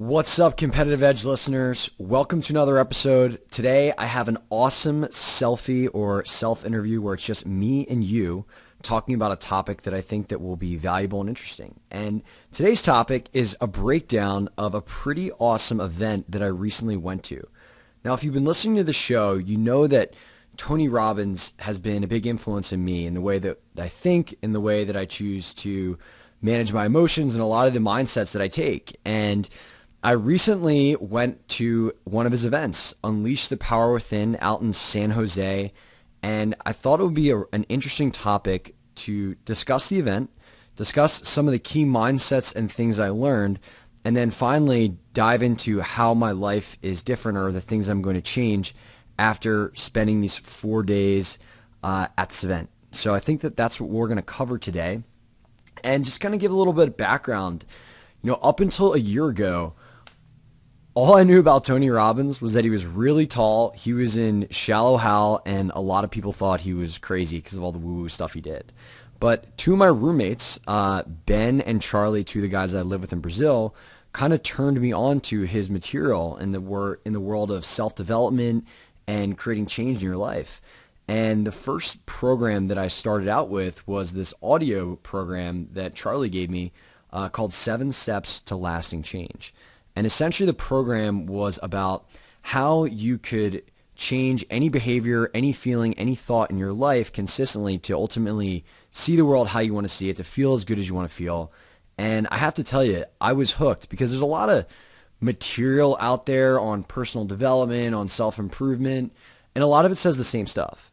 What's up, Competitive Edge listeners? Welcome to another episode. Today, I have an awesome selfie or self-interview where it's just me and you talking about a topic that I think that will be valuable and interesting. And today's topic is a breakdown of a pretty awesome event that I recently went to. Now, if you've been listening to the show, you know that Tony Robbins has been a big influence in me in the way that I think, in the way that I choose to manage my emotions, and a lot of the mindsets that I take. And I recently went to one of his events, Unleash the Power Within, out in San Jose, and I thought it would be an interesting topic to discuss the event, discuss some of the key mindsets and things I learned, and then finally dive into how my life is different or the things I'm going to change after spending these 4 days at this event. So I think that that's what we're going to cover today, and just kind of give a little bit of background. Up until a year ago, all I knew about Tony Robbins was that he was really tall, he was in Shallow Hal, and a lot of people thought he was crazy because of all the woo-woo stuff he did. But two of my roommates, Ben and Charlie, two of the guys that I live with in Brazil, kind of turned me on to his material in the world of self-development and creating change in your life. And the first program that I started out with was this audio program that Charlie gave me called 7 Steps to Lasting Change. And essentially the program was about how you could change any behavior, any feeling, any thought in your life consistently to ultimately see the world how you want to see it, to feel as good as you want to feel. And I have to tell you, I was hooked because there's a lot of material out there on personal development, on self-improvement, and a lot of it says the same stuff.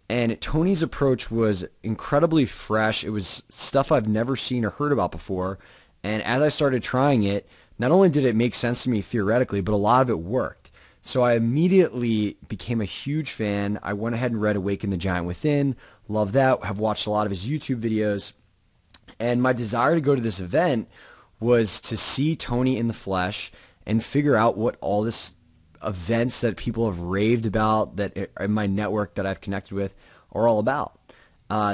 And Tony's approach was incredibly fresh. It was stuff I've never seen or heard about before. And as I started trying it, not only did it make sense to me theoretically, but a lot of it worked. So I immediately became a huge fan. I went ahead and read Awaken the Giant Within. Love that. Have watched a lot of his YouTube videos. And my desire to go to this event was to see Tony in the flesh and figure out what all this events that people have raved about that in my network that I've connected with are all about.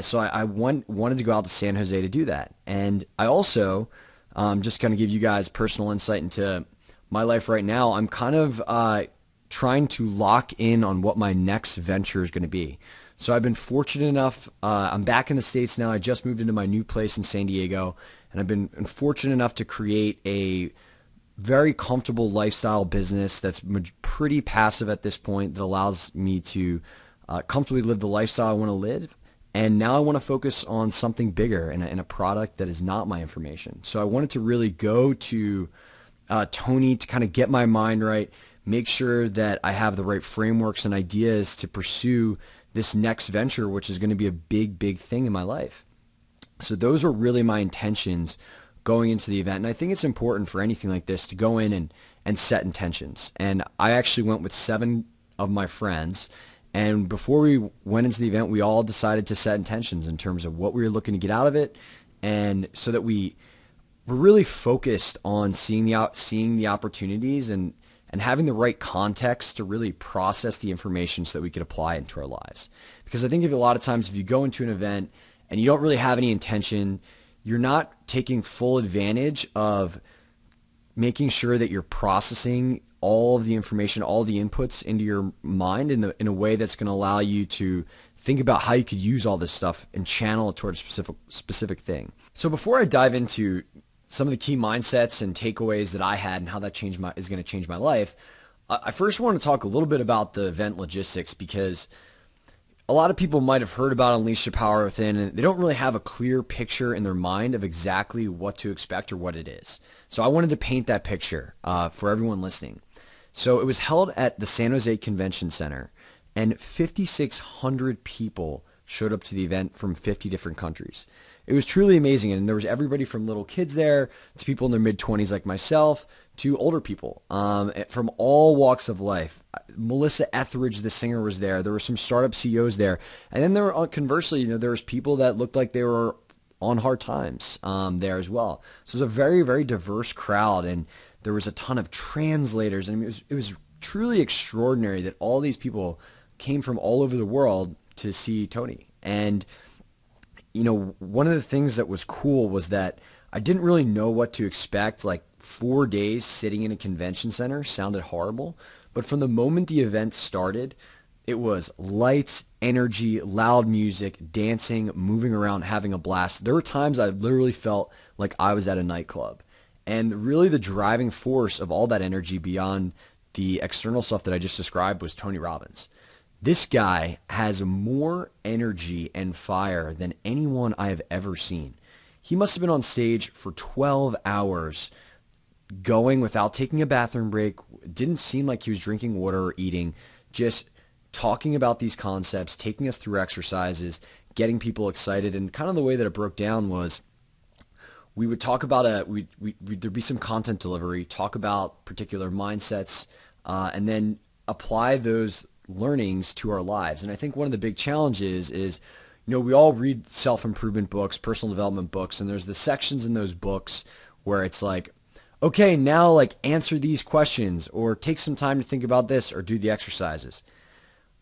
So I wanted to go out to San Jose to do that. And I also just kind of give you guys personal insight into my life right now. I'm kind of trying to lock in on what my next venture is going to be. So I've been fortunate enough, I'm back in the States now. I just moved into my new place in San Diego, and I've been fortunate enough to create a very comfortable lifestyle business that's pretty passive at this point that allows me to comfortably live the lifestyle I want to live. And now I want to focus on something bigger and a product that is not my information. So I wanted to really go to Tony to kind of get my mind right, make sure that I have the right frameworks and ideas to pursue this next venture, which is going to be a big, big thing in my life. So those were really my intentions going into the event. And I think it's important for anything like this to go in and set intentions. And I actually went with 7 of my friends. And before we went into the event, we all decided to set intentions in terms of what we were looking to get out of it, and so that we were really focused on seeing the opportunities and having the right context to really process the information so that we could apply it into our lives. Because I think a lot of times if you go into an event and you don't really have any intention, you're not taking full advantage of making sure that you're processing all of the information, all the inputs into your mind in a way that's going to allow you to think about how you could use all this stuff and channel it towards a specific thing. So before I dive into some of the key mindsets and takeaways that I had and how that is going to change my life, I first want to talk a little bit about the event logistics, because a lot of people might have heard about Unleash the Power Within, and they don't really have a clear picture in their mind of exactly what to expect or what it is. So I wanted to paint that picture for everyone listening. So it was held at the San Jose Convention Center, and 5,600 people showed up to the event from 50 different countries. It was truly amazing, and there was everybody from little kids there to people in their mid-20s like myself to older people from all walks of life. Melissa Etheridge, the singer, was there. There were some startup CEOs there. And then there were, conversely, there was people that looked like they were on hard times there as well. So it was a very, very diverse crowd, and there was a ton of translators. And it was truly extraordinary that all these people came from all over the world to see Tony. And, one of the things that was cool was that I didn't really know what to expect, like 4 days sitting in a convention center sounded horrible, but from the moment the event started, it was lights, energy, loud music, dancing, moving around, having a blast. There were times I literally felt like I was at a nightclub. And really the driving force of all that energy beyond the external stuff that I just described was Tony Robbins. This guy has more energy and fire than anyone I have ever seen. He must have been on stage for 12 hours going without taking a bathroom break. It didn't seem like he was drinking water or eating, just talking about these concepts, taking us through exercises, getting people excited. And kind of the way that it broke down was we would talk about there'd be some content delivery, talk about particular mindsets, and then apply those learnings to our lives. And I think one of the big challenges is, we all read self-improvement books, personal development books, and there's the sections in those books where it's like, okay, now like answer these questions or take some time to think about this or do the exercises.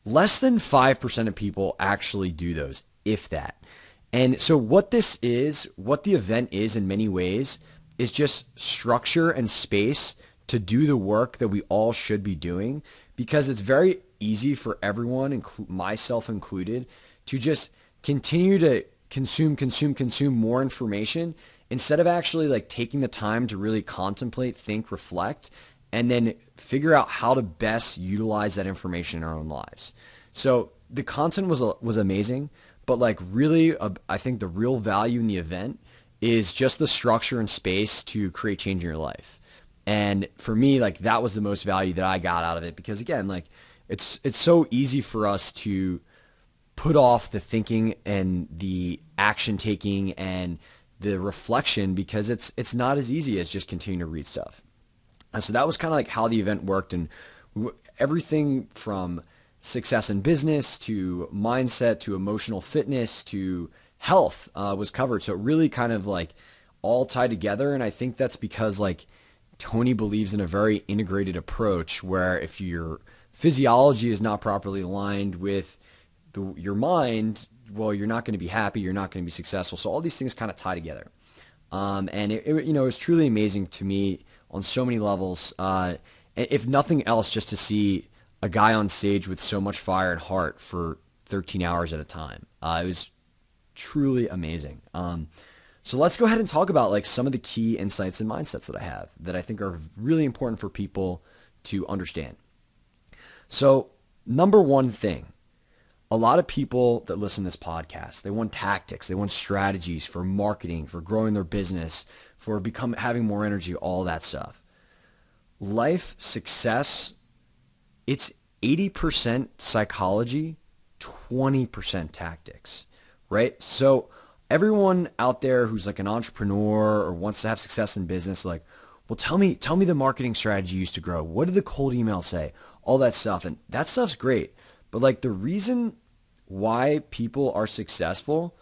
Less than 5% of people actually do those, if that. And so what the event is in many ways is just structure and space to do the work that we all should be doing, because it's very easy for everyone, myself included, to just continue to consume more information instead of actually like taking the time to really contemplate, think, reflect, and then figure out how to best utilize that information in our own lives. So the content was amazing, but like really, I think the real value in the event is just the structure and space to create change in your life. And for me, like that was the most value that I got out of it, because again, like it's so easy for us to put off the thinking and the action taking and the reflection, because it's not as easy as just continuing to read stuff. So that was kind of like how the event worked, and everything from success in business to mindset to emotional fitness to health was covered. So it really kind of like all tied together. And I think that's because like Tony believes in a very integrated approach where if your physiology is not properly aligned with your mind, well, you're not going to be happy, you're not going to be successful. So all these things kind of tie together. And it was truly amazing to me on so many levels. If nothing else, just to see a guy on stage with so much fire and heart for 13 hours at a time. It was truly amazing. So let's go ahead and talk about like some of the key insights and mindsets that I have that I think are really important for people to understand. So number one thing, a lot of people that listen to this podcast, they want tactics, they want strategies for marketing, for growing their business, for having more energy, all that stuff. Life success, it's 80% psychology, 20% tactics, right? So everyone out there who's like an entrepreneur or wants to have success in business, like, well, tell me the marketing strategy you used to grow. What did the cold email say? All that stuff. And that stuff's great. But like the reason why people are successful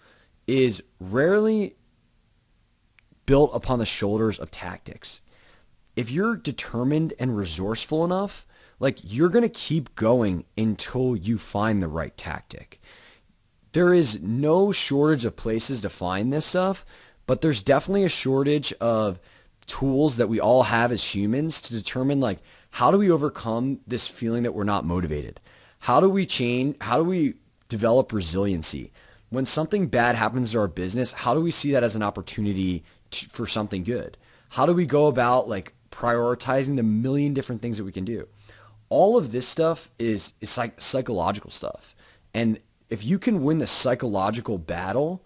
is rarely built upon the shoulders of tactics. If you're determined and resourceful enough, like you're going to keep going until you find the right tactic. There is no shortage of places to find this stuff, but there's definitely a shortage of tools that we all have as humans to determine like, how do we overcome this feeling that we're not motivated? How do we change? How do we develop resiliency? When something bad happens to our business, how do we see that as an opportunity for something good? How do we go about like prioritizing the million different things that we can do? All of this stuff is psychological stuff. And if you can win the psychological battle,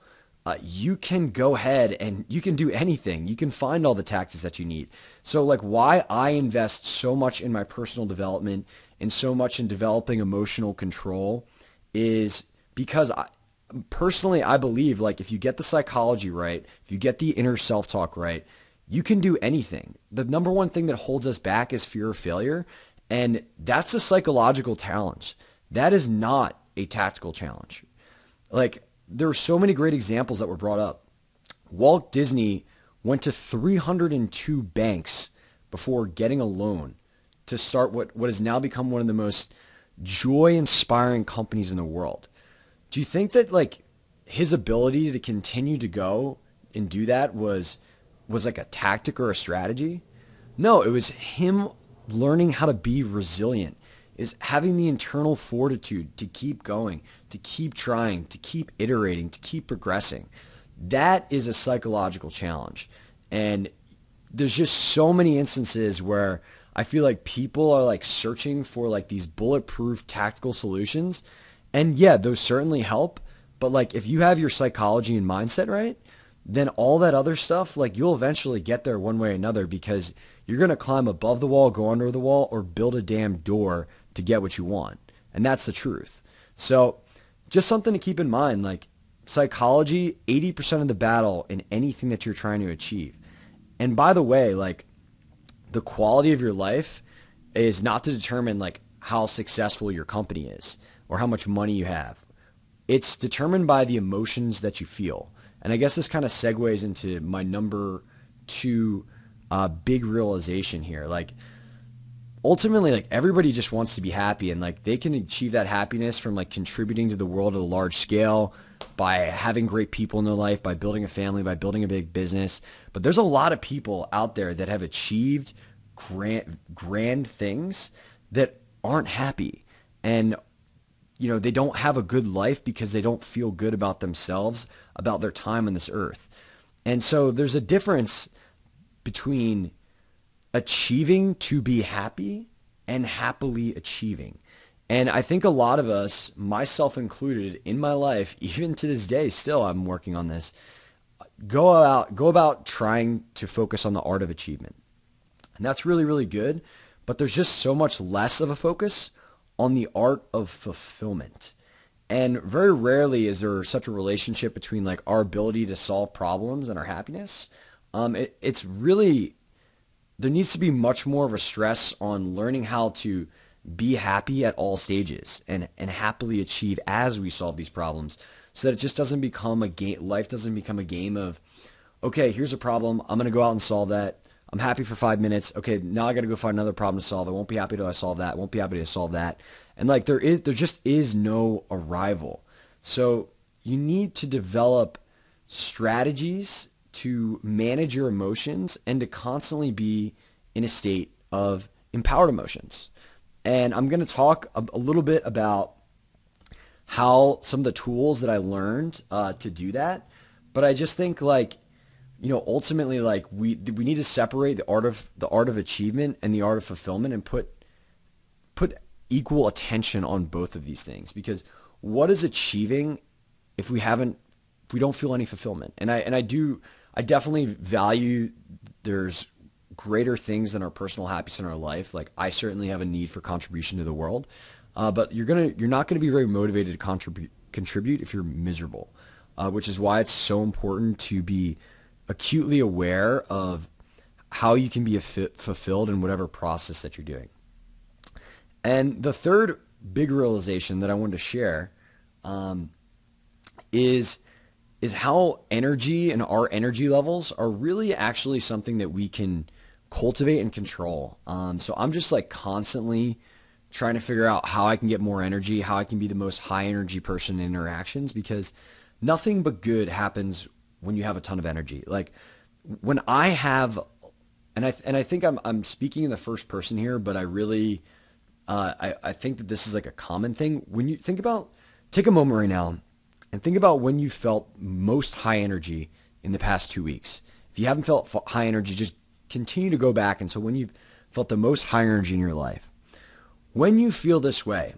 you can go ahead and you can do anything. You can find all the tactics that you need. So like why I invest so much in my personal development and so much in developing emotional control is because personally, I believe like if you get the psychology right, if you get the inner self-talk right, you can do anything. The number one thing that holds us back is fear of failure. And that's a psychological challenge. That is not a tactical challenge. Like there are so many great examples that were brought up. Walt Disney went to 302 banks before getting a loan to start what has now become one of the most joy-inspiring companies in the world. Do you think that like his ability to continue to go and do that was like a tactic or a strategy? No, it was him learning how to be resilient, is having the internal fortitude to keep going, to keep trying, to keep iterating, to keep progressing. That is a psychological challenge. And there's just so many instances where I feel like people are like searching for like these bulletproof tactical solutions. And yeah, those certainly help. But like if you have your psychology and mindset right, then all that other stuff, like you'll eventually get there one way or another because you're going to climb above the wall, go under the wall, or build a damn door to get what you want. And that's the truth. So just something to keep in mind, like psychology, 80% of the battle in anything that you're trying to achieve. And by the way, like the quality of your life is not to determine like how successful your company is or how much money you have. It's determined by the emotions that you feel. And I guess this kind of segues into my number two big realization here. Like ultimately, like everybody just wants to be happy, and like they can achieve that happiness from like contributing to the world at a large scale, by having great people in their life, by building a family, by building a big business. But there's a lot of people out there that have achieved grand things that aren't happy. And you know, they don't have a good life because they don't feel good about themselves, about their time on this earth. And so there's a difference between achieving to be happy and happily achieving. And I think a lot of us, myself included, in my life, even to this day, still I'm working on this, go about trying to focus on the art of achievement. And that's really, really good. But there's just so much less of a focus on the art of fulfillment. And very rarely is there such a relationship between like our ability to solve problems and our happiness. It's really, there needs to be much more of a stress on learning how to be happy at all stages and happily achieve as we solve these problems, so that it just doesn't become a game. Life doesn't become a game of, okay, here's a problem. I'm going to go out and solve that. I'm happy for 5 minutes. Okay, now I got to go find another problem to solve. I won't be happy till I solve that. I won't be happy to solve that. And like there just is no arrival. So you need to develop strategies to manage your emotions and to constantly be in a state of empowered emotions. And I'm going to talk a little bit about how some of the tools that I learned to do that. But I just think like, you know, ultimately, like we need to separate the art of achievement and the art of fulfillment, and put equal attention on both of these things. Because what is achieving if we don't feel any fulfillment? And I definitely value there's greater things than our personal happiness in our life. Like I certainly have a need for contribution to the world, but you're not gonna be very motivated to contribute if you're miserable, which is why it's so important to be acutely aware of how you can be fulfilled in whatever process that you're doing. And the third big realization that I wanted to share is how energy and our energy levels are really actually something that we can cultivate and control. So I'm just like constantly trying to figure out how I can get more energy, how I can be the most high energy person in interactions, because nothing but good happens when you have a ton of energy. Like when I have, and I think I'm speaking in the first person here, but I really, I think that this is like a common thing. When you take a moment right now and think about when you felt most high energy in the past 2 weeks. If you haven't felt high energy, just continue to go back until when you've felt the most high energy in your life. When you feel this way,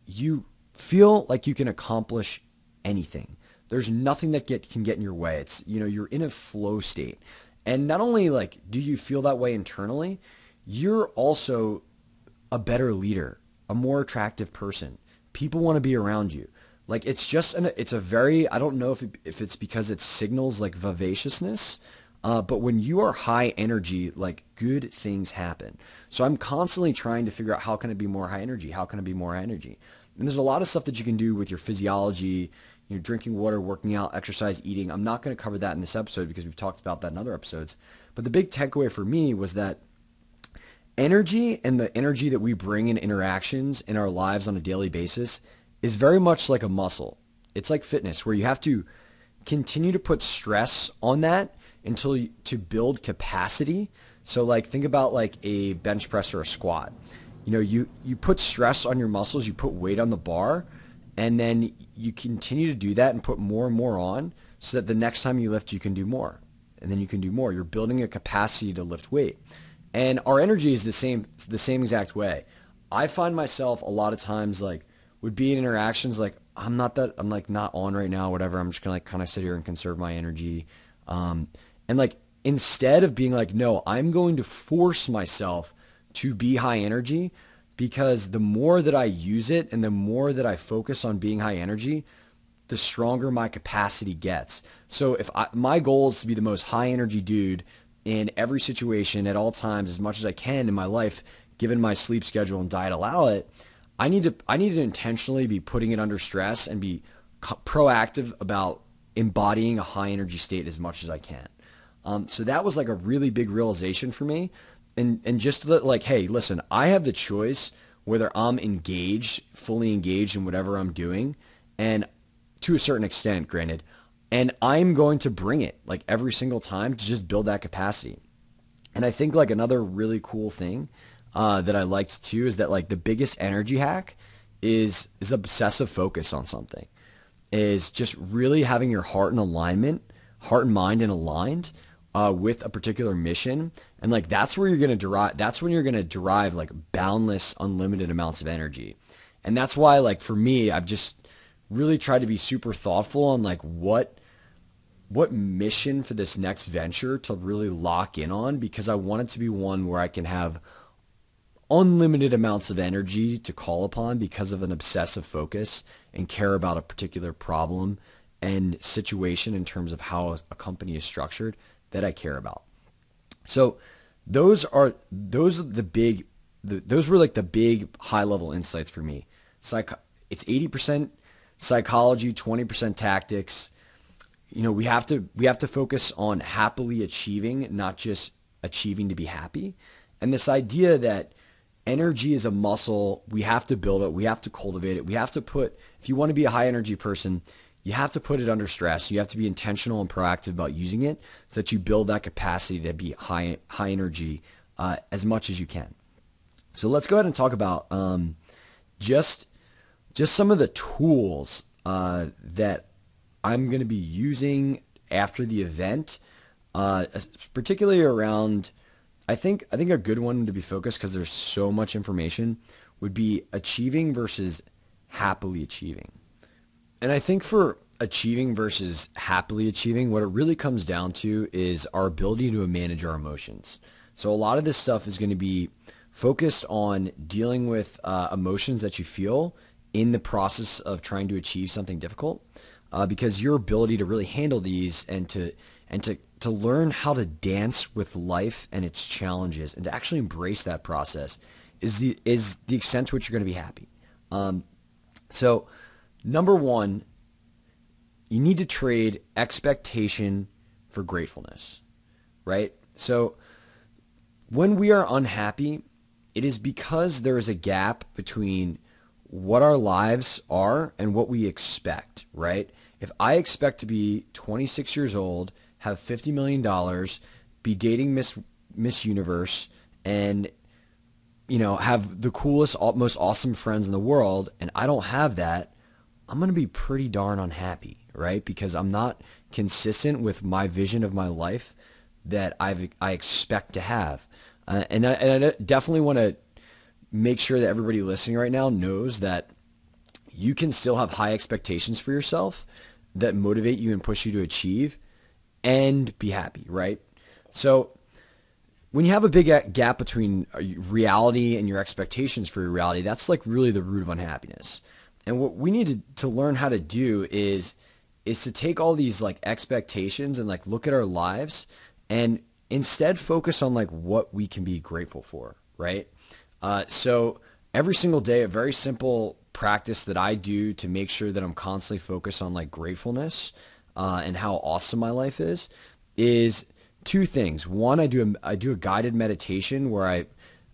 you feel like you can accomplish anything. There's nothing that can get in your way. It's, you know, you're in a flow state. And not only like do you feel that way internally, you're also a better leader, a more attractive person. People want to be around you. Like it's a very, I don't know if it's because it signals like vivaciousness, but when you are high energy, like good things happen. So I'm constantly trying to figure out how can I be more high energy? How can I be more high energy? And there's a lot of stuff that you can do with your physiology, you know, drinking water, working out, exercise, eating. I'm not going to cover that in this episode because we've talked about that in other episodes. But the big takeaway for me was that energy and the energy that we bring in interactions in our lives on a daily basis is very much like a muscle. It's like fitness, where you have to continue to put stress on that to build capacity, So like think about like a bench press or a squat. You put stress on your muscles, you put weight on the bar, and then you continue to do that and put more and more on so that the next time you lift, you can do more. And then you can do more. You're building a capacity to lift weight. And our energy is the same exact way. I find myself a lot of times like would be in interactions like I'm like not on right now, whatever. I'm just gonna like kind of sit here and conserve my energy. And like instead of being like, no, I'm going to force myself to be high energy, because the more that I use it and the more that I focus on being high energy, the stronger my capacity gets. So if my goal is to be the most high energy dude in every situation at all times as much as I can in my life, given my sleep schedule and diet allow it, I need to intentionally be putting it under stress and be proactive about embodying a high energy state as much as I can. So that was like a really big realization for me. And just like, hey, listen, I have the choice whether I'm fully engaged in whatever I'm doing, and to a certain extent, granted, and I'm going to bring it like every single time to just build that capacity. And I think like another really cool thing that I liked too is that like the biggest energy hack is obsessive focus on something, is just really having your heart and mind and aligned with a particular mission. And like that's when you're going to derive like boundless, unlimited amounts of energy. And that's why like for me, I've just really tried to be super thoughtful on like what mission for this next venture to really lock in on, because I want it to be one where I can have unlimited amounts of energy to call upon because of an obsessive focus and care about a particular problem and situation in terms of how a company is structured that I care about. So those were like the big high level insights for me. It's 80% psychology, 20% tactics. We have to focus on happily achieving, not just achieving to be happy. And this idea that energy is a muscle, we have to build it, we have to cultivate it. If you want to be a high energy person, you have to put it under stress. You have to be intentional and proactive about using it so that you build that capacity to be high energy as much as you can. So let's go ahead and talk about just some of the tools that I'm going to be using after the event, particularly around, I think a good one to be focused, because there's so much information, would be achieving versus happily achieving. And I think for achieving versus happily achieving, what it really comes down to is our ability to manage our emotions. So a lot of this stuff is going to be focused on dealing with emotions that you feel in the process of trying to achieve something difficult, because your ability to really handle these and to learn how to dance with life and its challenges and to actually embrace that process is the extent to which you're going to be happy. So number one, you need to trade expectation for gratefulness, right? So when we are unhappy, it is because there is a gap between what our lives are and what we expect, right? If I expect to be 26 years old, have $50 million, be dating Miss Universe, and have the coolest, most awesome friends in the world, and I don't have that, I'm going to be pretty darn unhappy, right? Because I'm not consistent with my vision of my life that I expect to have. And I definitely want to make sure that everybody listening right now knows that you can still have high expectations for yourself that motivate you and push you to achieve and be happy, right? So when you have a big gap between reality and your expectations for your reality, that's like really the root of unhappiness. And what we need to learn how to do is to take all these like expectations and like look at our lives and instead focus on like what we can be grateful for, right? So every single day, a very simple practice that I do to make sure that I'm constantly focused on like gratefulness and how awesome my life is two things. One, I do a guided meditation where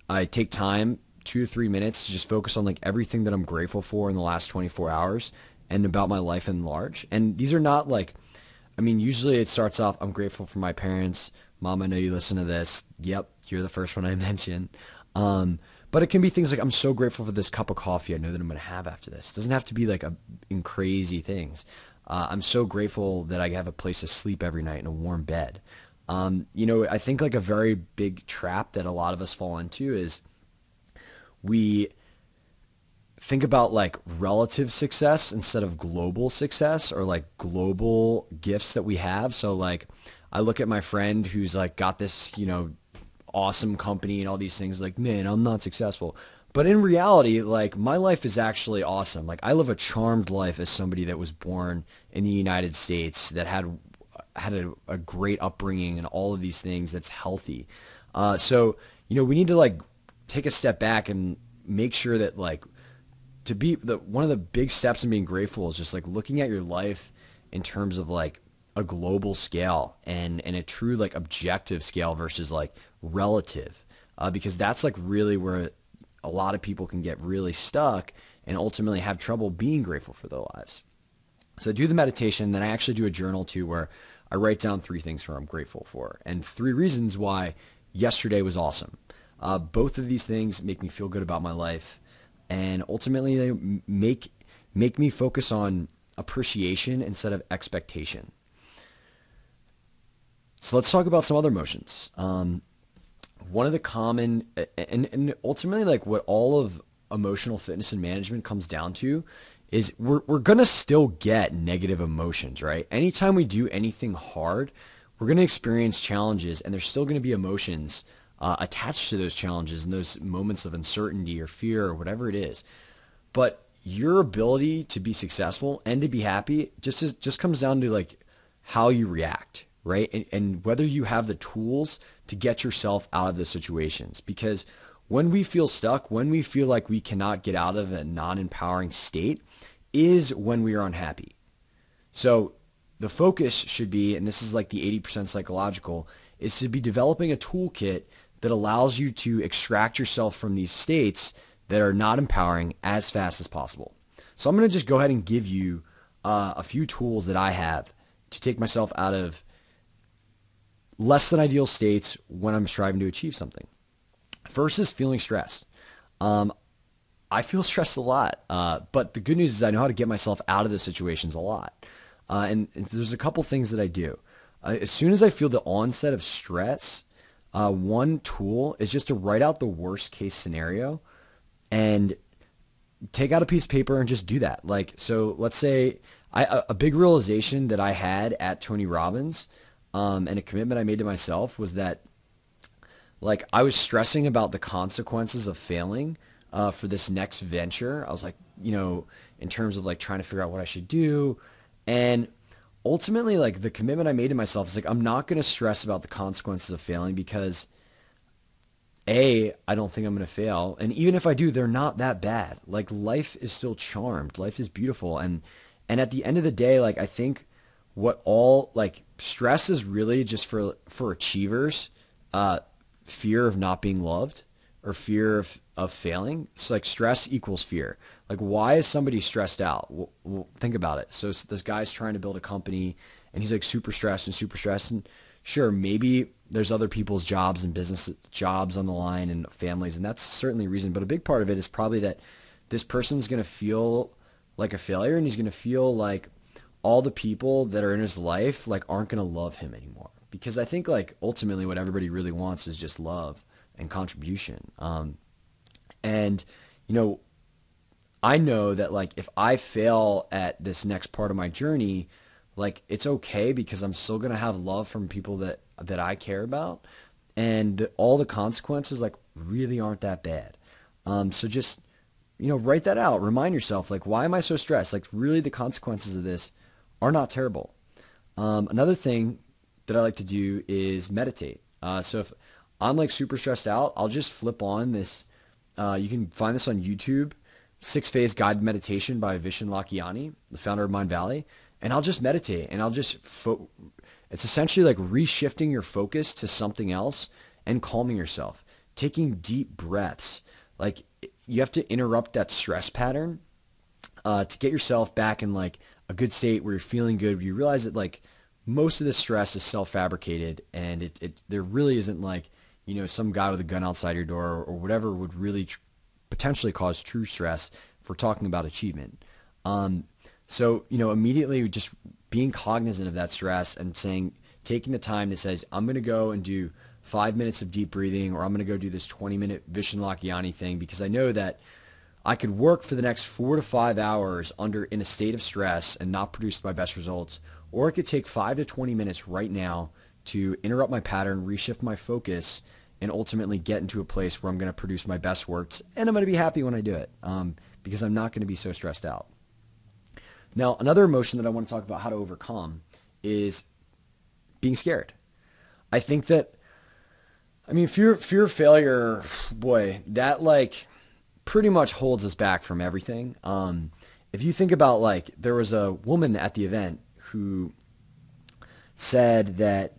I take time, 2 to 3 minutes, to just focus on like everything that I'm grateful for in the last 24 hours and about my life in large. And these are not like, usually it starts off, I'm grateful for my parents, Mom, I know you listen to this. Yep, you're the first one I mention. But it can be things like, I'm so grateful for this cup of coffee I know that I'm going to have after this. It doesn't have to be like in crazy things. I'm so grateful that I have a place to sleep every night in a warm bed. I think like a very big trap that a lot of us fall into is we think about like relative success instead of global success, or like global gifts that we have. So like I look at my friend who's like got this, awesome company and all these things, like, man, I'm not successful. But in reality, like, my life is actually awesome. Like, I live a charmed life as somebody that was born in the United States, that had a great upbringing and all of these things, that's healthy. So we need to like take a step back and make sure that like one of the big steps in being grateful is just like looking at your life in terms of like a global scale and a true like objective scale versus like relative, because that's like really where a lot of people can get really stuck and ultimately have trouble being grateful for their lives. So I do the meditation, then I actually do a journal too, where I write down 3 things for I'm grateful for and 3 reasons why yesterday was awesome. Both of these things make me feel good about my life, and ultimately they make me focus on appreciation instead of expectation. So let's talk about some other emotions. One of the common, and ultimately like what all of emotional fitness and management comes down to is we're going to still get negative emotions, right? Anytime we do anything hard, we're going to experience challenges, and there's still going to be emotions attached to those challenges and those moments of uncertainty or fear or whatever it is. But your ability to be successful and to be happy just comes down to like how you react, right? And whether you have the tools to get yourself out of those situations. Because when we feel stuck, when we feel like we cannot get out of a non-empowering state, is when we are unhappy. So the focus should be, and this is like the 80% psychological, is to be developing a toolkit that allows you to extract yourself from these states that are not empowering as fast as possible. So I'm going to just go ahead and give you a few tools that I have to take myself out of less than ideal states when I'm striving to achieve something. First is feeling stressed. I feel stressed a lot, but the good news is I know how to get myself out of those situations a lot. And there's a couple things that I do. As soon as I feel the onset of stress, one tool is just to write out the worst case scenario and take out a piece of paper and just do that. Like, so let's say a big realization that I had at Tony Robbins, and a commitment I made to myself, was that like I was stressing about the consequences of failing for this next venture. I was like, in terms of like trying to figure out what I should do. And ultimately, like the commitment I made to myself is like, I'm not going to stress about the consequences of failing because I don't think I'm going to fail. And even if I do, they're not that bad. Like life is still charmed. Life is beautiful. And at the end of the day, like I think stress is really just for achievers, fear of not being loved or fear of failing. It's like stress equals fear. Like, why is somebody stressed out? Well, think about it. So this guy's trying to build a company and he's like super stressed. And sure, maybe there's other people's jobs and business jobs on the line and families, and that's certainly a reason. But a big part of it is probably that this person's going to feel like a failure, and he's going to feel like all the people that are in his life like aren't going to love him anymore. Because I think like ultimately what everybody really wants is just love and contribution. And I know that like if I fail at this next part of my journey, like it's okay because I'm still going to have love from people that I care about, and all the consequences like really aren't that bad. So just, write that out. Remind yourself, like, why am I so stressed? Like really the consequences of this are not terrible. Another thing that I like to do is meditate. So if I'm like super stressed out, I'll just flip on this. You can find this on YouTube, 6-Phase Guided Meditation by Vishen Lakhiani, the founder of Mind Valley. And I'll just meditate, and I'll just, it's essentially like reshifting your focus to something else and calming yourself, taking deep breaths. Like you have to interrupt that stress pattern to get yourself back in like a good state where you're feeling good, where you realize that like most of this stress is self-fabricated, and there really isn't like, some guy with a gun outside your door or whatever would really potentially cause true stress for talking about achievement. So, immediately just being cognizant of that stress and taking the time to say, I'm going to go and do 5 minutes of deep breathing, or I'm going to go do this 20-minute Vishuddha thing, because I know that I could work for the next 4 to 5 hours in a state of stress and not produce my best results, or I could take 5 to 20 minutes right now to interrupt my pattern, reshift my focus, and ultimately get into a place where I'm going to produce my best works, and I'm going to be happy when I do it, because I'm not going to be so stressed out. Now, another emotion that I want to talk about how to overcome is being scared. I think that, fear of failure, boy, that pretty much holds us back from everything. If you think about there was a woman at the event who said that,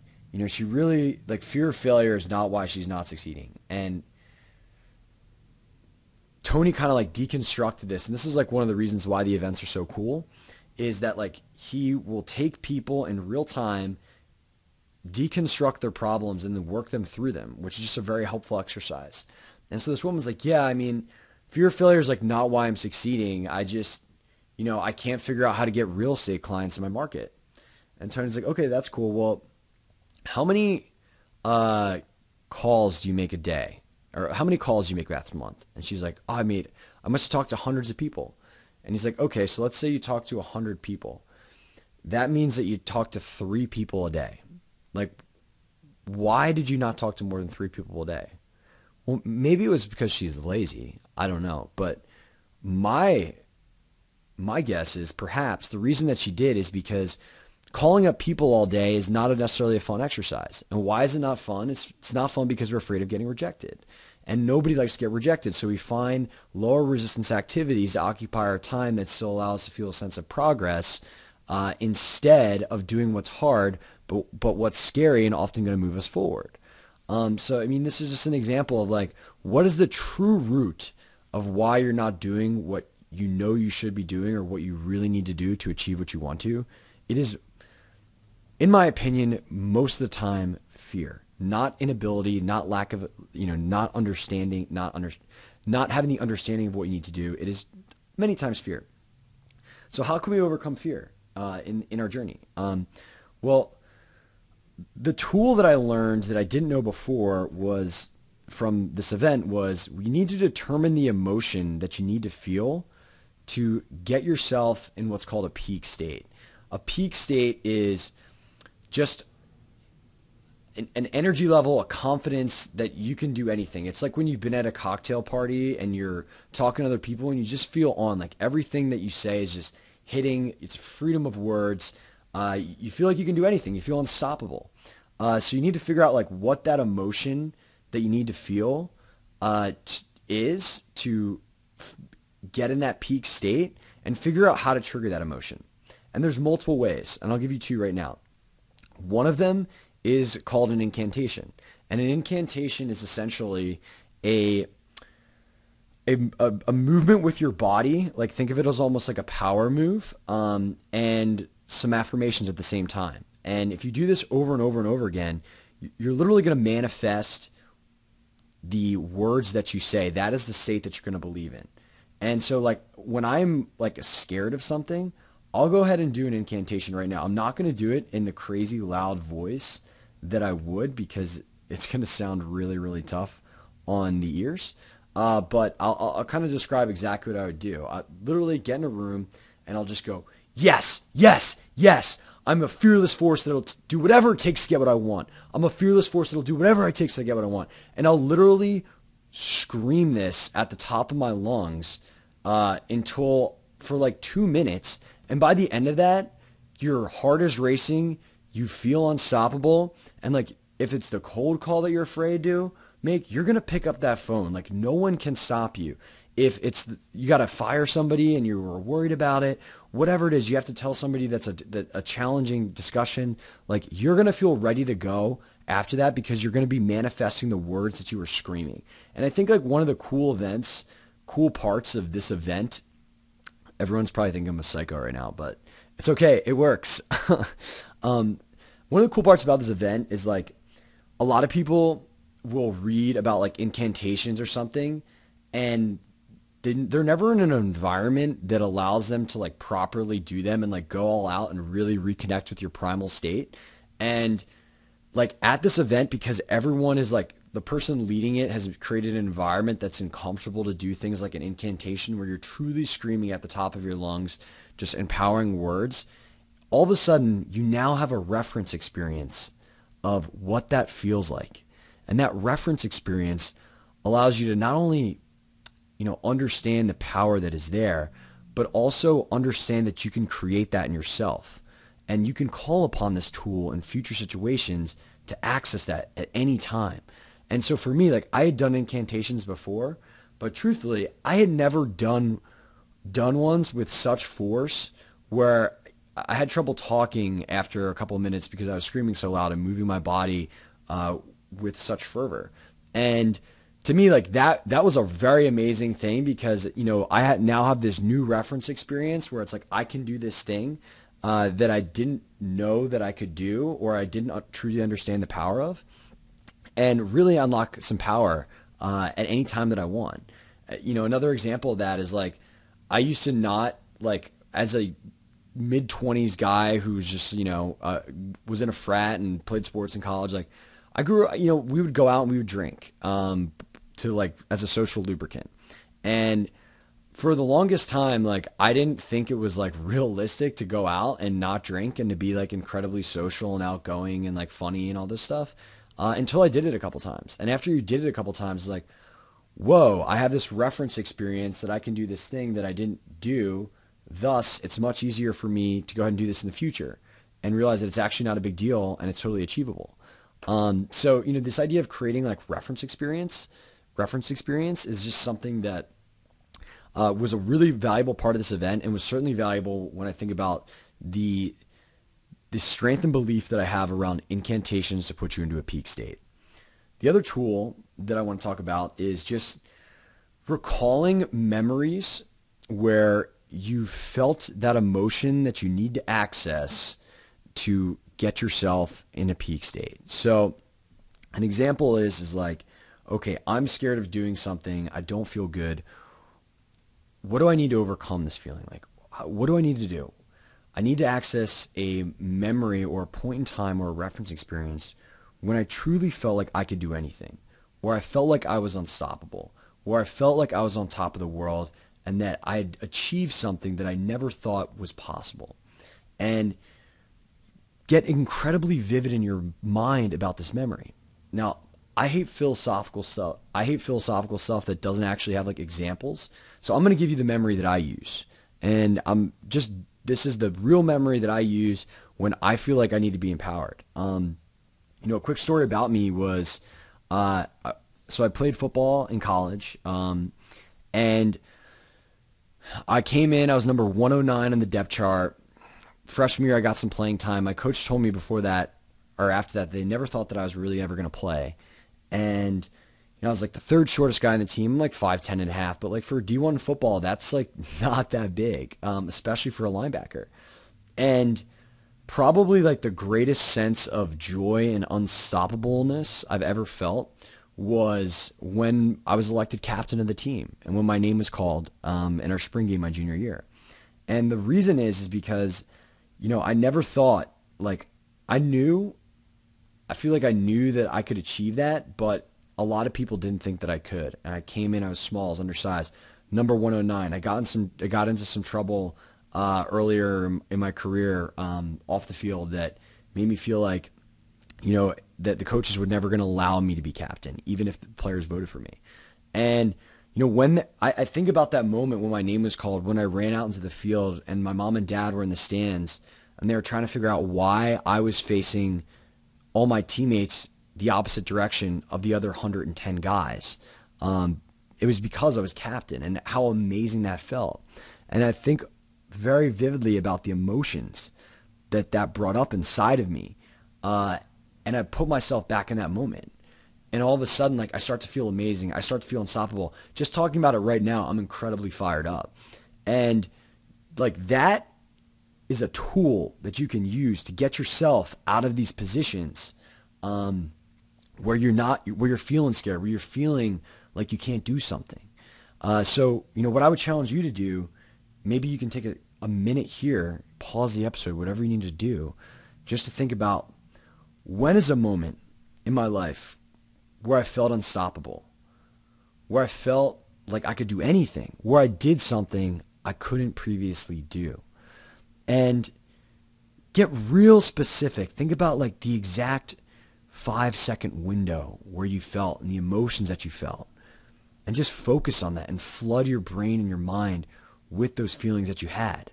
she really, fear of failure is not why she's not succeeding. And Tony kind of deconstructed this. And this is one of the reasons why the events are so cool, is that he will take people in real time, deconstruct their problems, and then work them through them, which is just a very helpful exercise. And so this woman's fear of failure is not why I'm succeeding. I just, I can't figure out how to get real estate clients in my market. And Tony's okay, that's cool. Well, how many calls do you make a day? Or how many calls do you make last month? And she's I must have talked to hundreds of people. And he's okay, so let's say you talk to 100 people. That means that you talk to 3 people a day. Why did you not talk to more than 3 people a day? Well, maybe it was because she's lazy. I don't know. But my guess is perhaps the reason that she did is because calling up people all day is not necessarily a fun exercise. And why is it not fun? It's not fun because we're afraid of getting rejected. And nobody likes to get rejected. So we find lower resistance activities to occupy our time that still allow us to feel a sense of progress instead of doing what's hard, but what's scary and often going to move us forward. So, this is just an example of what is the true root of why you're not doing what you should be doing or what you really need to do to achieve what you want to. It is, in my opinion, most of the time fear, not inability, not lack of, not understanding, not having the understanding of what you need to do. It is many times fear. So how can we overcome fear in our journey? Well, the tool that I learned that I didn't know before was from this event was you need to determine the emotion that you need to feel to get yourself in what's called a peak state. A peak state is just an energy level, a confidence that you can do anything. It's like when you've been at a cocktail party and you're talking to other people and you just feel on, everything that you say is just hitting. It's freedom of words. You feel like you can do anything. You feel unstoppable. So you need to figure out what that emotion that you need to feel is to get in that peak state and figure out how to trigger that emotion. And there's multiple ways, and I'll give you 2 right now. One of them is called an incantation. And an incantation is essentially a movement with your body. Think of it as almost like a power move, and some affirmations at the same time. And if you do this over and over and over again, you're literally going to manifest the words that you say. That is the state that you're going to believe in. And so when I'm scared of something, I'll go ahead and do an incantation right now. I'm not going to do it in the crazy loud voice that I would, because it's going to sound really, really tough on the ears. But I'll kind of describe exactly what I would do. I literally get in a room and I'll just go, yes, yes, yes. I'm a fearless force that'll do whatever it takes to get what I want. I'm a fearless force that'll do whatever it takes to get what I want. And I'll literally scream this at the top of my lungs until for 2 minutes. And by the end of that, your heart is racing. You feel unstoppable. And if it's the cold call that you're afraid to make, you're going to pick up that phone. No one can stop you. If you got to fire somebody and you were worried about it, whatever it is, you have to tell somebody that's a challenging discussion. You're going to feel ready to go after that because you're going to be manifesting the words that you were screaming. And I think one of the cool parts of this event, everyone's probably thinking I'm a psycho right now, but it's okay. It works. one of the cool parts about this event is like a lot of people will read about like incantations or something, and they're never in an environment that allows them to like properly do them and like go all out and really reconnect with your primal state. And like at this event, because everyone is like, the person leading it has created an environment that's uncomfortable to do things like an incantation where you're truly screaming at the top of your lungs, just empowering words. All of a sudden, you now have a reference experience of what that feels like. And that reference experience allows you to not only, understand the power that is there, but also understand that you can create that in yourself. And you can call upon this tool in future situations to access that at any time. And so for me, like I had done incantations before, but truthfully, I had never done ones with such force where I had trouble talking after a couple of minutes because I was screaming so loud and moving my body with such fervor. And to me, like that was a very amazing thing because, now have this new reference experience where it's like I can do this thing that I didn't know that I could do, or I didn't truly understand the power of, and really unlock some power at any time that I want. Another example of that is like I used to not, like, as a mid-20s guy who's just, was in a frat and played sports in college, like I grew up, we would go out and we would drink to like as a social lubricant. And for the longest time, like I didn't think it was like realistic to go out and not drink and to be like incredibly social and outgoing and like funny and all this stuff until I did it a couple times. And after you did it a couple times, it's like, whoa, I have this reference experience that I can do this thing that I didn't do. Thus, it's much easier for me to go ahead and do this in the future and realize that it's actually not a big deal and it's totally achievable. So, this idea of creating like reference experience is just something that was a really valuable part of this event, and was certainly valuable when I think about the strength and belief that I have around incantations to put you into a peak state. The other tool that I want to talk about is just recalling memories where you felt that emotion that you need to access to get yourself in a peak state. So an example is like, okay, I'm scared of doing something. I don't feel good. What do I need to overcome this feeling? Like, what do I need to do? I need to access a memory or a point in time or a reference experience when I truly felt like I could do anything, or I felt like I was unstoppable, or I felt like I was on top of the world and that I had achieved something that I never thought was possible. And get incredibly vivid in your mind about this memory. Now, I hate philosophical stuff. That doesn't actually have like examples. So I'm going to give you the memory that I use. And this is the real memory that I use when I feel like I need to be empowered. A quick story about me was, so I played football in college, and I came in, I was number 109 on the depth chart. Freshman year, I got some playing time. My coach told me before that, or after that, they never thought that I was really ever going to play. And I was like the third shortest guy on the team. I'm like 5'10" and a half, but like for D1 football, that's like not that big, especially for a linebacker. And probably like the greatest sense of joy and unstoppableness I've ever felt was when I was elected captain of the team and when my name was called in our spring game my junior year. And the reason is because, I never thought, like, I feel like I knew that I could achieve that, but a lot of people didn't think that I could. And I came in, I was small, I was undersized, number 109. I got into some trouble earlier in my career off the field that made me feel like, that the coaches were never going to allow me to be captain, even if the players voted for me. And, when I think about that moment when my name was called, when I ran out into the field and my mom and dad were in the stands and they were trying to figure out why I was facing all my teammates the opposite direction of the other 110 guys. It was because I was captain, and how amazing that felt. And I think very vividly about the emotions that brought up inside of me. And I put myself back in that moment. And all of a sudden, like, I start to feel amazing. I start to feel unstoppable. Just talking about it right now, I'm incredibly fired up. And like that is a tool that you can use to get yourself out of these positions where you're feeling scared, where you're feeling like you can't do something. So, what I would challenge you to do, maybe you can take a minute here, pause the episode, whatever you need to do, just to think about, when is a moment in my life where I felt unstoppable, where I felt like I could do anything, where I did something I couldn't previously do. And get real specific. Think about like the exact 5-second window where you felt and the emotions that you felt. And just focus on that and flood your brain and your mind with those feelings that you had.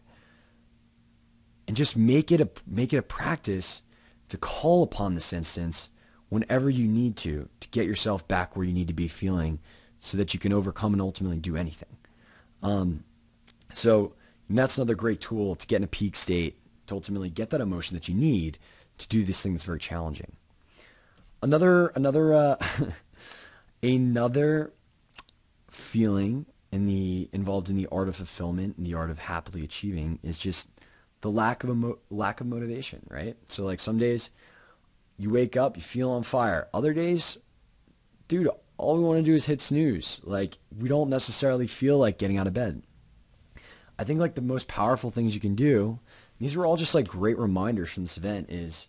And just make it a practice to call upon this instance whenever you need to get yourself back where you need to be feeling, so that you can overcome and ultimately do anything. So that's another great tool to get in a peak state, to ultimately get that emotion that you need to do this thing that's very challenging. Another feeling involved in the art of fulfillment and the art of happily achieving is just the lack of motivation, right? So like some days you wake up, you feel on fire. Other days, dude, all we want to do is hit snooze. Like, we don't necessarily feel like getting out of bed. I think like the most powerful things you can do, these were all just like great reminders from this event, is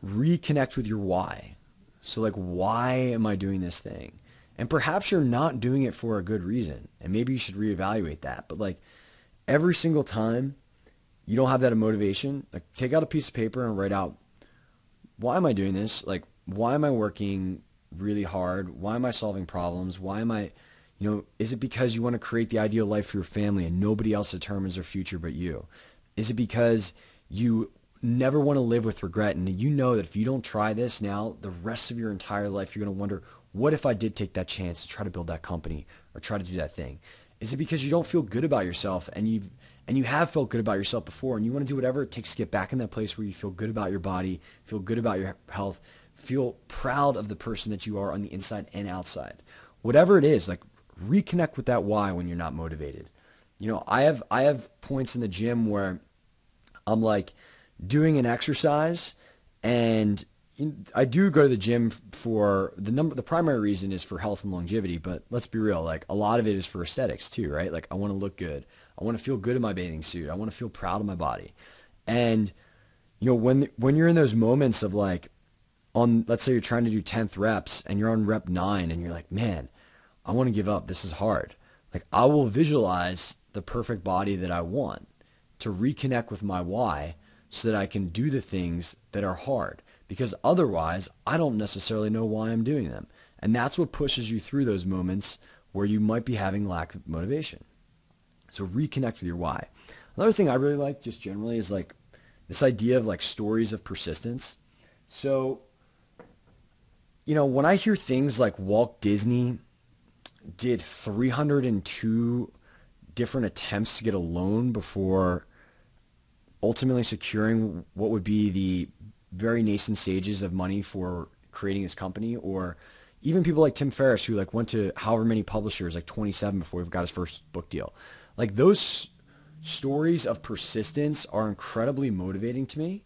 reconnect with your why. So like, why am I doing this thing? And perhaps you're not doing it for a good reason, and maybe you should reevaluate that. But like, every single time you don't have that motivation, like, take out a piece of paper and write out, why am I doing this? Like, why am I working really hard? Why am I solving problems? Why am I, is it because you want to create the ideal life for your family and nobody else determines their future but you? Is it because you never want to live with regret, and you know that if you don't try this now, the rest of your entire life, you're going to wonder, what if I did take that chance to try to build that company or try to do that thing? Is it because you don't feel good about yourself, and you have felt good about yourself before, and you want to do whatever it takes to get back in that place where you feel good about your body, feel good about your health, feel proud of the person that you are on the inside and outside? Whatever it is, like, reconnect with that why when you're not motivated. I have points in the gym where I'm like doing an exercise, and I do go to the gym for the primary reason is for health and longevity, but let's be real, like, a lot of it is for aesthetics too, right? Like, I want to look good. I want to feel good in my bathing suit. I want to feel proud of my body. And when you're in those moments of like, let's say you're trying to do 10th reps and you're on rep 9 and you're like, man, I want to give up. This is hard. Like, I will visualize the perfect body that I want to reconnect with my why, so that I can do the things that are hard, because otherwise I don't necessarily know why I'm doing them. And that's what pushes you through those moments where you might be having lack of motivation. So reconnect with your why. Another thing I really like just generally is like this idea of like stories of persistence. So, when I hear things like Walt Disney did 302 different attempts to get a loan before ultimately securing what would be the very nascent stages of money for creating his company, or even people like Tim Ferriss, who like went to however many publishers, like 27 before he got his first book deal. Like, those stories of persistence are incredibly motivating to me.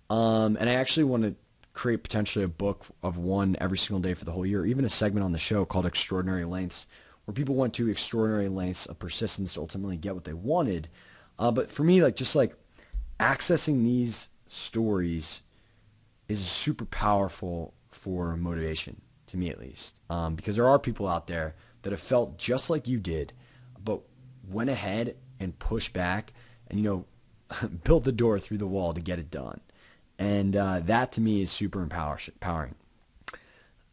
And I actually want to create potentially a book of one every single day for the whole year, even a segment on the show called Extraordinary Lengths, where people went to extraordinary lengths of persistence to ultimately get what they wanted. But for me, like, just like accessing these stories is super powerful for motivation, to me at least, because there are people out there that have felt just like you did, but went ahead and pushed back and built the door through the wall to get it done. And that to me is super empowering.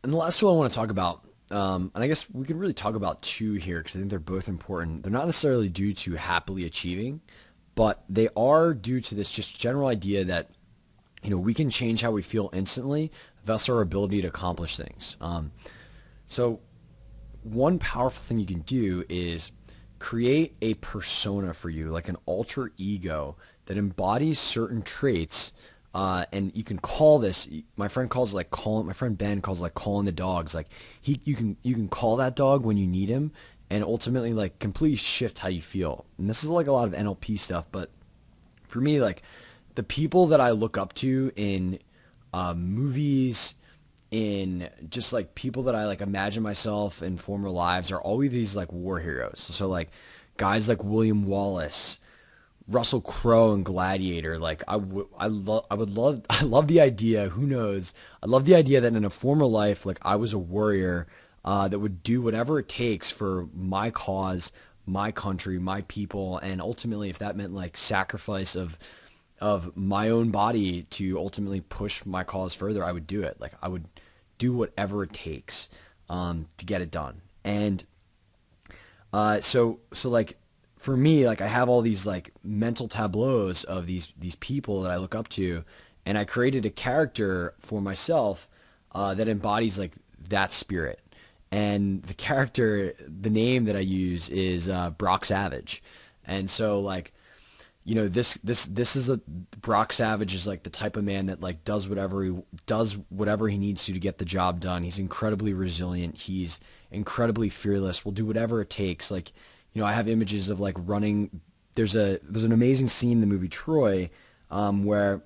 And the last tool I want to talk about, and I guess we can really talk about two here because I think they're both important. They're not necessarily due to happily achieving, but they are due to this just general idea that we can change how we feel instantly, thus our ability to accomplish things. So one powerful thing you can do is create a persona for you, like an alter ego that embodies certain traits. And you can call this, my friend Ben calls it like calling the dogs. Like, you can call that dog when you need him, and ultimately like completely shift how you feel. And this is like a lot of NLP stuff, but for me, like the people that I look up to in movies, in just like people that I like imagine myself in former lives are always these like war heroes. So like guys like William Wallace, Russell Crowe in Gladiator. Like I love the idea. Who knows? I love the idea that in a former life, like I was a warrior that would do whatever it takes for my cause, my country, my people, and ultimately, if that meant like sacrifice of my own body to ultimately push my cause further, I would do it. Like I would do whatever it takes to get it done. And so like for me, like I have all these like mental tableaus of these people that I look up to, and I created a character for myself that embodies like that spirit. And the character, the name that I use is Brock Savage. And so like, you know, this is Brock Savage is like the type of man that like does whatever he needs to get the job done. He's incredibly resilient. He's incredibly fearless. Will do whatever it takes. Like, you know, I have images of like running. There's an amazing scene in the movie Troy where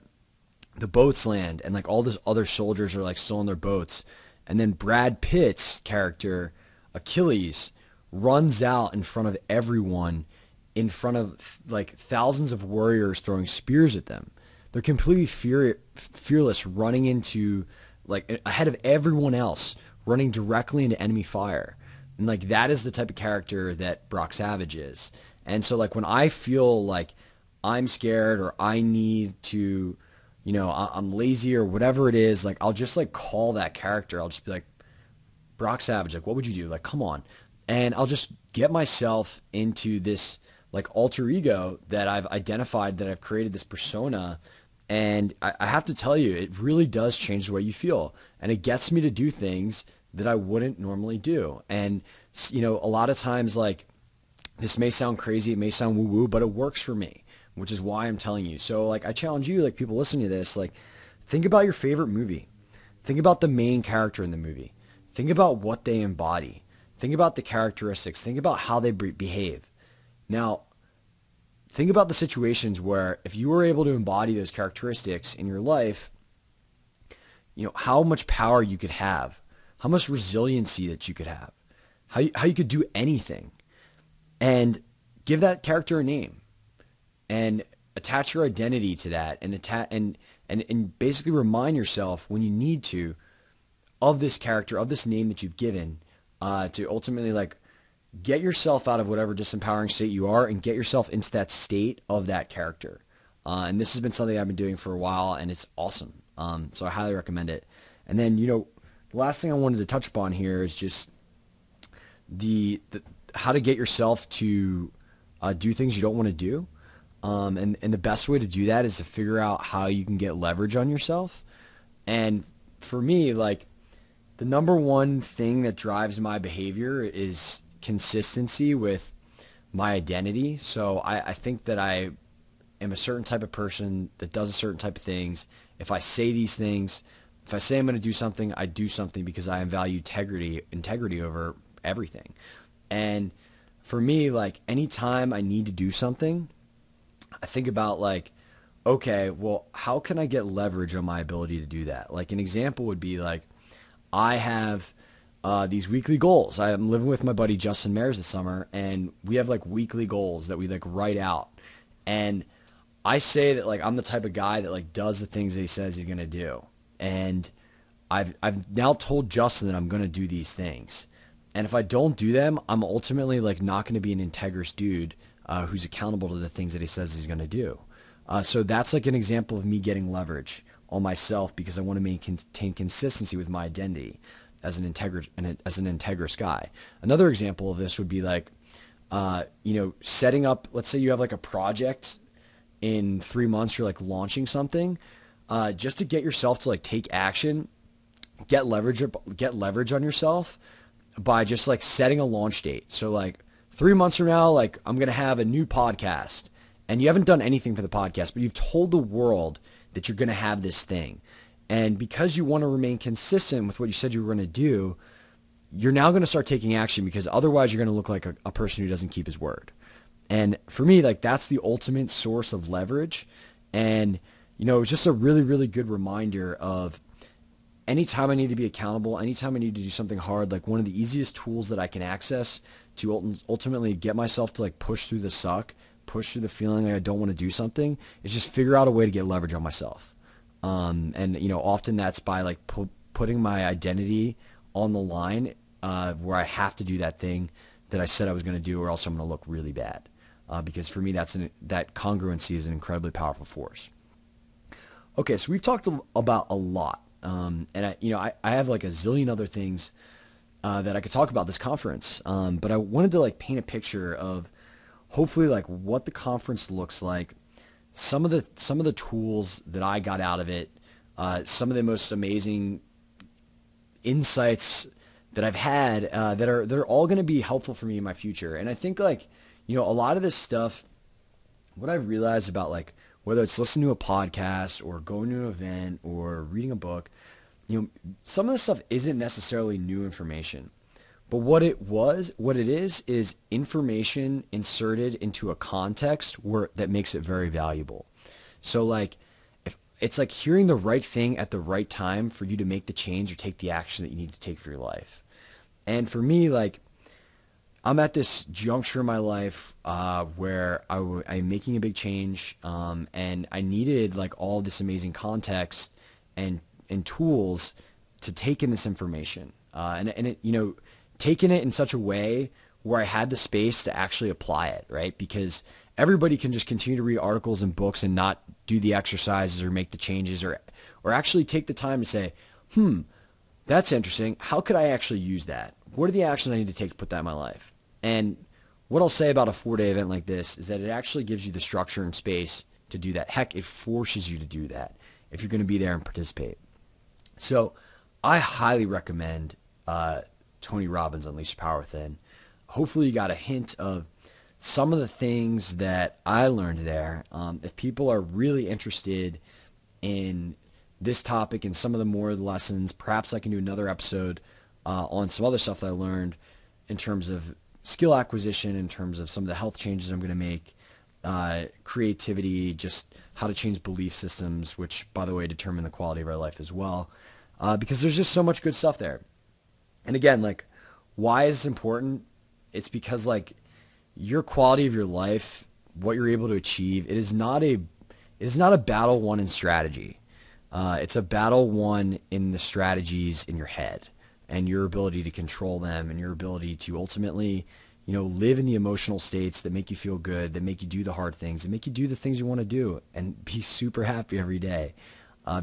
the boats land and like all these other soldiers are like still on their boats, and then Brad Pitt's character Achilles runs out in front of everyone, in front of like thousands of warriors throwing spears at them. They're completely fearless, running into like ahead of everyone else, running directly into enemy fire. And like that is the type of character that Brock Savage is. And so like when I feel like I'm scared or I need to, you know, I'm lazy or whatever it is, like I'll just like call that character. I'll just be like, Brock Savage, like what would you do? Like, come on. And I'll just get myself into this like alter ego that I've identified, that I've created this persona. And I have to tell you, it really does change the way you feel. And it gets me to do things that I wouldn't normally do. And, you know, a lot of times, like, this may sound crazy, it may sound woo-woo, but it works for me, which is why I'm telling you. So, like, I challenge you, like, people listening to this, like, think about your favorite movie. Think about the main character in the movie. Think about what they embody. Think about the characteristics. Think about how they behave. Now, think about the situations where if you were able to embody those characteristics in your life, you know, how much power you could have, how much resiliency that you could have, how you could do anything. And give that character a name and attach your identity to that, and basically remind yourself when you need to of this character, of this name that you've given, to ultimately like get yourself out of whatever disempowering state you are and get yourself into that state of that character. And this has been something I've been doing for a while, and it's awesome. So I highly recommend it. And then, you know, the last thing I wanted to touch upon here is just the how to get yourself to do things you don't want to do. And the best way to do that is to figure out how you can get leverage on yourself. And for me, like, the number one thing that drives my behavior is consistency with my identity. So I think that I am a certain type of person that does a certain type of things. If I say these things, if I say I'm going to do something, I do something because I value integrity over everything. And for me, like, anytime I need to do something, I think about like, okay, well, how can I get leverage on my ability to do that? Like, an example would be like, I have these weekly goals. I'm living with my buddy Justin Mares this summer, and we have like weekly goals that we like write out. And I say that like I'm the type of guy that like does the things that he says he's going to do. And I've now told Justin that I'm going to do these things. And if I don't do them, I'm ultimately like not going to be an integrous dude who's accountable to the things that he says he's going to do. So that's like an example of me getting leverage on myself because I want to maintain consistency with my identity as an integrous guy. Another example of this would be like, you know, setting up, let's say you have like a project in 3 months, you're like launching something, just to get yourself to like take action, get leverage on yourself by just like setting a launch date. So like 3 months from now, like I'm going to have a new podcast, and you haven't done anything for the podcast, but you've told the world that you're going to have this thing. And because you want to remain consistent with what you said you were going to do, you're now going to start taking action, because otherwise you're going to look like a person who doesn't keep his word. And for me, like that's the ultimate source of leverage. And, it's just a really, really good reminder of anytime I need to be accountable, anytime I need to do something hard, like one of the easiest tools that I can access to ultimately get myself to like push through the suck, push through the feeling like I don't want to do something, is just figure out a way to get leverage on myself. And often that's by like putting my identity on the line, where I have to do that thing that I said I was going to do, or else I'm going to look really bad. Because for me, that congruency is an incredibly powerful force. Okay, so we've talked about a lot, and I have like a zillion other things that I could talk about this conference, but I wanted to like paint a picture of hopefully like what the conference looks like, some of the tools that I got out of it, some of the most amazing insights that I've had that are all going to be helpful for me in my future. And I think like a lot of this stuff, what I've realized about like whether it's listening to a podcast or going to an event or reading a book, some of the stuff isn't necessarily new information. But what it is information inserted into a context that makes it very valuable. So like if it's like hearing the right thing at the right time for you to make the change or take the action that you need to take for your life. And for me, like I'm at this juncture in my life where I'm making a big change, and I needed like all this amazing context and tools to take in this information, and it, taking it in such a way where I had the space to actually apply it, right? Because everybody can just continue to read articles and books and not do the exercises or make the changes or actually take the time to say, that's interesting. How could I actually use that? What are the actions I need to take to put that in my life? And what I'll say about a 4-day event like this is that it actually gives you the structure and space to do that. Heck, it forces you to do that if you're going to be there and participate. So I highly recommend Tony Robbins' Unleash Power Within. Hopefully you got a hint of some of the things that I learned there. If people are really interested in this topic and some of the more lessons, perhaps I can do another episode on some other stuff that I learned in terms of skill acquisition, in terms of some of the health changes I'm going to make, creativity, just how to change belief systems, which, by the way, determine the quality of our life as well, because there's just so much good stuff there. And again, like, why is this important? It's because, like, your quality of your life, what you're able to achieve, it is not a battle won in strategy. It's a battle won in the strategies in your head and your ability to control them and your ability to ultimately, live in the emotional states that make you feel good, that make you do the hard things, that make you do the things you want to do and be super happy every day.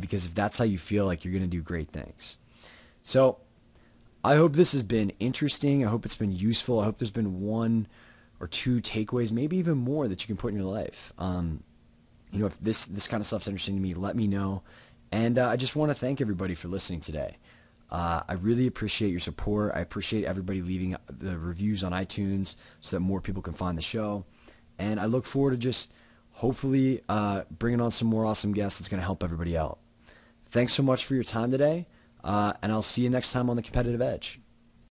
Because if that's how you feel, like, you're going to do great things. So I hope this has been interesting. I hope it's been useful. I hope there's been one or two takeaways, maybe even more, that you can put in your life. If this kind of stuff's interesting to me, let me know. And I just want to thank everybody for listening today. I really appreciate your support. I appreciate everybody leaving the reviews on iTunes so that more people can find the show. And I look forward to just hopefully bringing on some more awesome guests that's going to help everybody out. Thanks so much for your time today, and I'll see you next time on The Competitive Edge.